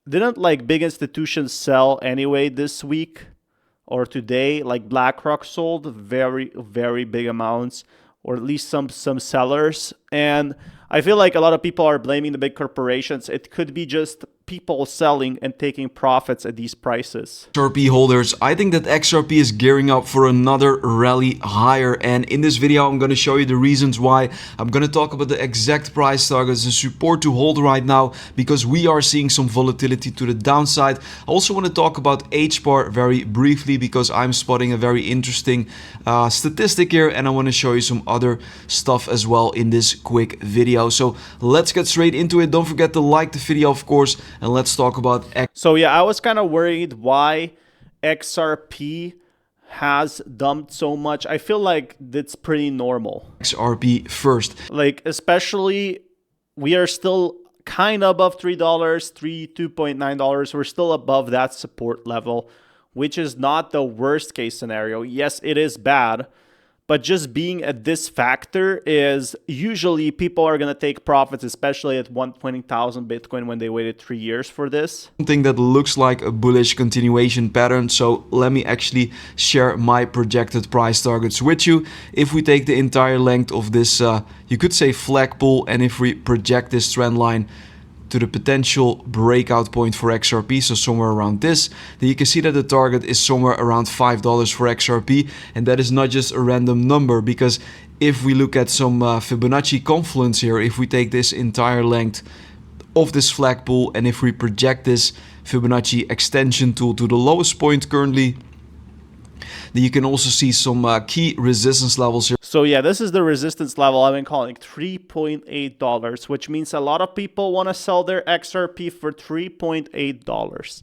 didn't like big institutions sell anyway this week or today? Like BlackRock sold very, very big amounts, or at least some sellers. And I feel like a lot of people are blaming the big corporations. It could be just people selling and taking profits at these prices. XRP holders, I think that XRP is gearing up for another rally higher, and in this video I'm going to show you the reasons why. I'm going to talk about the exact price targets and support to hold right now, because we are seeing some volatility to the downside. I also want to talk about HBAR very briefly, because I'm spotting a very interesting statistic here, and I want to show you some other stuff as well in this quick video. So let's get straight into it. Don't forget to like the video, of course, and let's talk about So yeah, I was kind of worried why XRP has dumped so much. I feel like that's pretty normal. XRP first. Like, especially, we are still kind of above $3, $2.9. We're still above that support level, which is not the worst case scenario. Yes, it is bad, but just being at this factor is usually people are going to take profits, especially at 120,000 Bitcoin when they waited 3 years for this. Something that looks like a bullish continuation pattern. So let me actually share my projected price targets with you. If we take the entire length of this, you could say flagpole, and if we project this trend line to the potential breakout point for XRP, so somewhere around this, then you can see that the target is somewhere around $5 for XRP, and that is not just a random number, because if we look at some Fibonacci confluence here, if we take this entire length of this flagpole and if we project this Fibonacci extension tool to the lowest point currently, then you can also see some key resistance levels here. So yeah, this is the resistance level I've been calling $3.8, which means a lot of people want to sell their XRP for $3.8.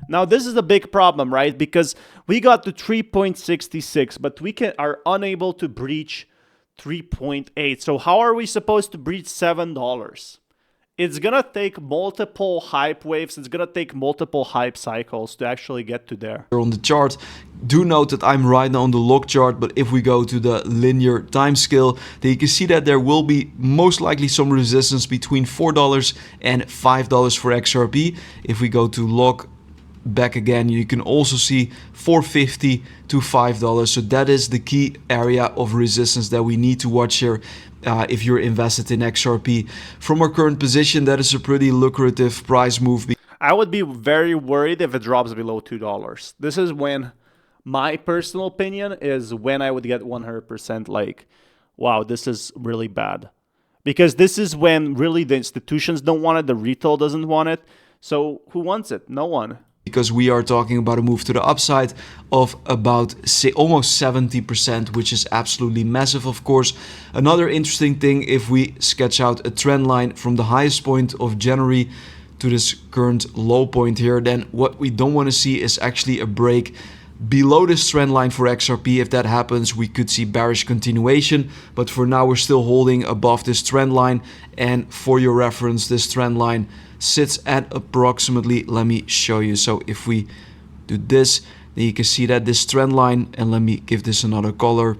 Now, this is a big problem, right? Because we got to 3.66, but we are unable to breach 3.8. So how are we supposed to breach $7? It's going to take multiple hype waves. It's going to take multiple hype cycles to actually get to there. On the chart, do note that I'm right now on the log chart, but if we go to the linear time scale, then you can see that there will be most likely some resistance between $4 and $5 for XRP. If we go to log back again, you can also see $4.50 to $5. So that is the key area of resistance that we need to watch here. If you're invested in XRP. From our current position, that is a pretty lucrative price move. I would be very worried if it drops below $2. This is when, my personal opinion is when I would get 100% like, wow, this is really bad. Because this is when really the institutions don't want it, the retail doesn't want it. So who wants it? No one. Because we are talking about a move to the upside of about almost 70%, which is absolutely massive, of course. Another interesting thing, if we sketch out a trend line from the highest point of January to this current low point here, then what we don't want to see is actually a break below this trend line for XRP. If that happens, we could see bearish continuation, but for now we're still holding above this trend line. And for your reference, this trend line sits at approximately, let me show you. So if we do this, then you can see that this trend line, and let me give this another color.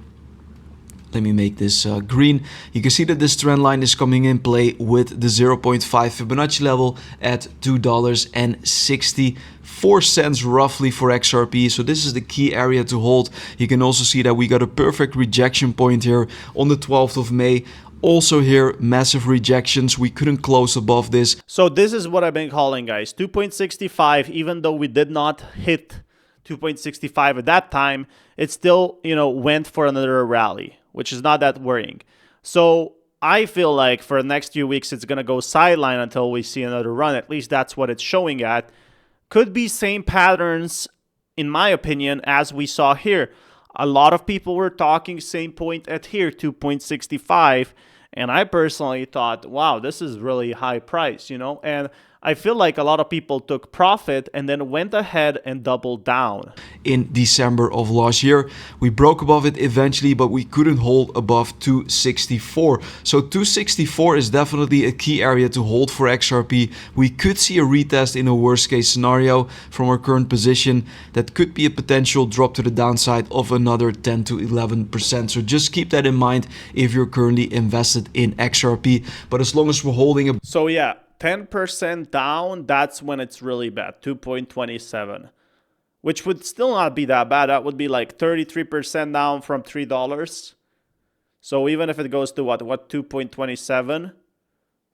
Let me make this green. You can see that this trend line is coming in play with the 0.5 Fibonacci level at $2.64 roughly for XRP. So this is the key area to hold. You can also see that we got a perfect rejection point here on the 12th of May. Also here, massive rejections. We couldn't close above this. So this is what I've been calling, guys. 2.65, even though we did not hit 2.65 at that time, it still, went for another rally, which is not that worrying. So I feel like for the next few weeks, it's going to go sideline until we see another run. At least that's what it's showing at. Could be same patterns, in my opinion, as we saw here. A lot of people were talking same point at here, 2.65. And I personally thought, wow, this is really high price, and I feel like a lot of people took profit and then went ahead and doubled down. In December of last year, we broke above it eventually, but we couldn't hold above 264. So 264 is definitely a key area to hold for XRP. We could see a retest in a worst case scenario from our current position. That could be a potential drop to the downside of another 10 to 11%. So just keep that in mind if you're currently invested in XRP. But as long as we're holding a... So yeah, 10% down, that's when it's really bad, 2.27, which would still not be that bad. That would be like 33% down from $3. So even if it goes to what 2.27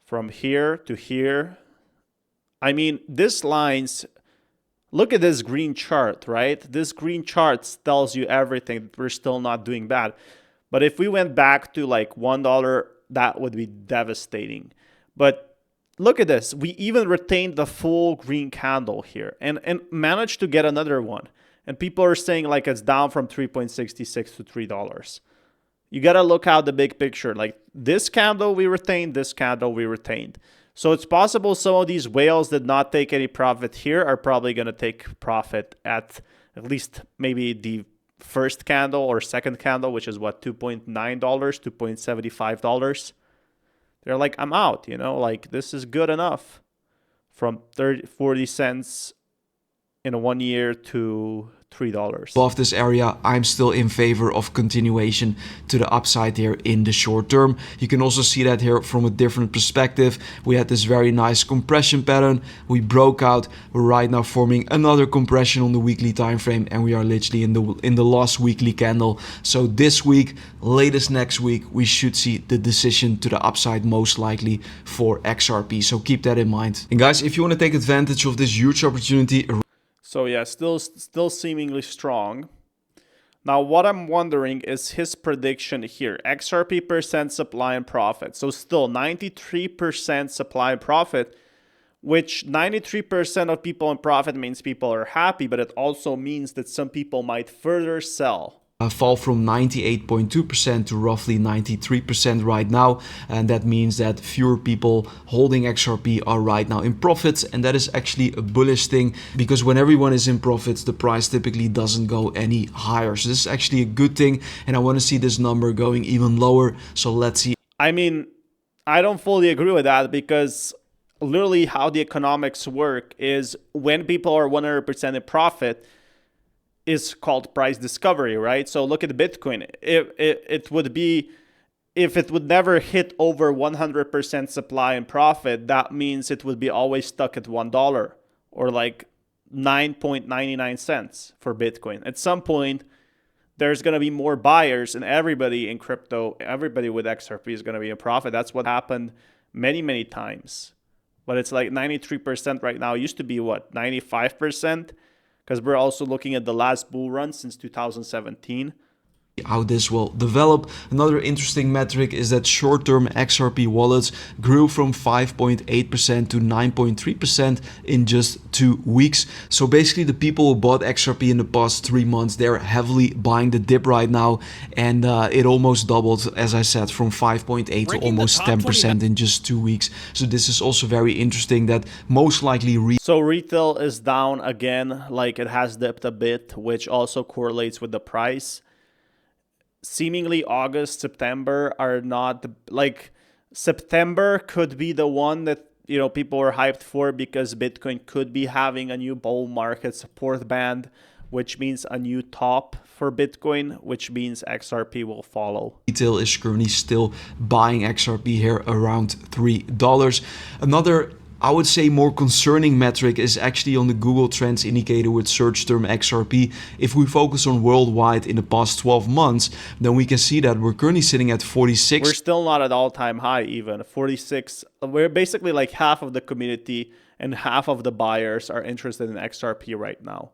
from here to here, I mean, this lines, look at this green chart, right? This green chart tells you everything. We're still not doing bad. But if we went back to like $1, that would be devastating. But look at this. We even retained the full green candle here and managed to get another one. And people are saying like it's down from 3.66 to $3. You got to look out the big picture. Like this candle we retained, this candle we retained. So it's possible some of these whales did not take any profit here are probably going to take profit at least maybe the first candle or second candle, which is what, $2.9, $2.75. They're like, I'm out, you know, like this is good enough. From 40 cents in 1 year to $3. Above this area, I'm still in favor of continuation to the upside here in the short term. You can also see that here from a different perspective. We had this very nice compression pattern. We broke out. We're right now forming another compression on the weekly time frame, and we are literally in the last weekly candle. So this week, latest next week, we should see the decision to the upside most likely for XRP. So keep that in mind. And guys, if you want to take advantage of this huge opportunity, so yeah, still seemingly strong. Now what I'm wondering is his prediction here. XRP percent supply and profit. So still 93% supply and profit, which 93% of people in profit means people are happy, but it also means that some people might further sell. Fall from 98.2% to roughly 93% right now, and that means that fewer people holding XRP are right now in profits, and that is actually a bullish thing because when everyone is in profits, the price typically doesn't go any higher. So this is actually a good thing, and I want to see this number going even lower. So let's see. I mean, I don't fully agree with that because literally how the economics work is when people are 100% in profit, is called price discovery, right? So look at Bitcoin. It would be, if it would never hit over 100% supply and profit, that means it would be always stuck at $1 or like 9.99 cents for Bitcoin. At some point, there's going to be more buyers, and everybody in crypto, everybody with XRP is going to be in profit. That's what happened many, many times. But it's like 93% right now. It used to be what, 95%? Because we're also looking at the last bull run since 2017. How this will develop. Another interesting metric is that short-term XRP wallets grew from 5.8% to 9.3% in just 2 weeks. So basically the people who bought XRP in the past 3 months, they're heavily buying the dip right now, and it almost doubled, as I said, from 5.8 to almost 10% in just 2 weeks. So this is also very interesting that most likely so retail is down again, like it has dipped a bit, which also correlates with the price. Seemingly August, September are not like September could be the one that, you know, people are hyped for because Bitcoin could be having a new bull market support band, which means a new top for Bitcoin, which means XRP will follow. Retail is currently still buying XRP here around $3. Another, I would say, more concerning metric is actually on the Google Trends indicator with search term XRP. If we focus on worldwide in the past 12 months, then we can see that we're currently sitting at 46. We're still not at all-time high even, 46. We're basically like half of the community and half of the buyers are interested in XRP right now.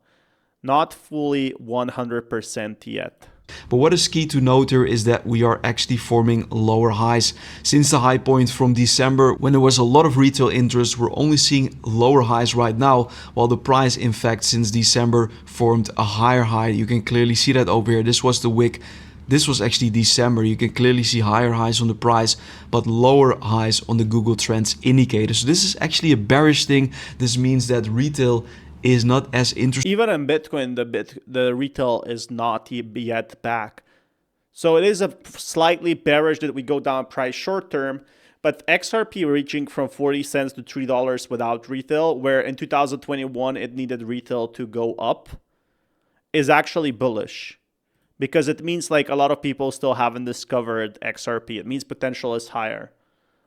Not fully 100% yet. But what is key to note here is that we are actually forming lower highs. Since the high point from December, when there was a lot of retail interest, we're only seeing lower highs right now, while the price, in fact, since December formed a higher high. You can clearly see that over here. This was the wick. This was actually December. You can clearly see higher highs on the price, but lower highs on the Google Trends indicator. So this is actually a bearish thing. This means that retail is not as interesting. Even in Bitcoin, the retail is not yet back. So it is a slightly bearish that we go down price short term, but XRP reaching from 40 cents to $3 without retail, where in 2021 it needed retail to go up, is actually bullish. Because it means like a lot of people still haven't discovered XRP. It means potential is higher.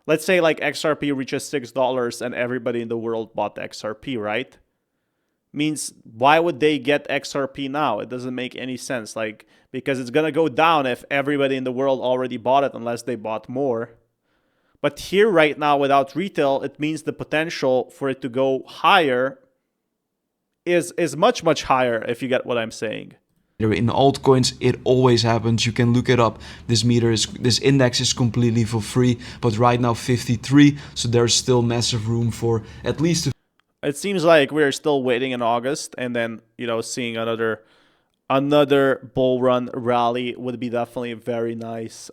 Let's say like XRP reaches $6 and everybody in the world bought the XRP, right? Means why would they get XRP now? It doesn't make any sense. Like, because it's gonna go down if everybody in the world already bought it unless they bought more. But here right now without retail, it means the potential for it to go higher is much, much higher, if you get what I'm saying. In altcoins, it always happens. You can look it up. This index is completely for free, but right now 53, so there's still massive room for at least a It seems like we're still waiting in August, and then seeing another bull run rally would be definitely very nice.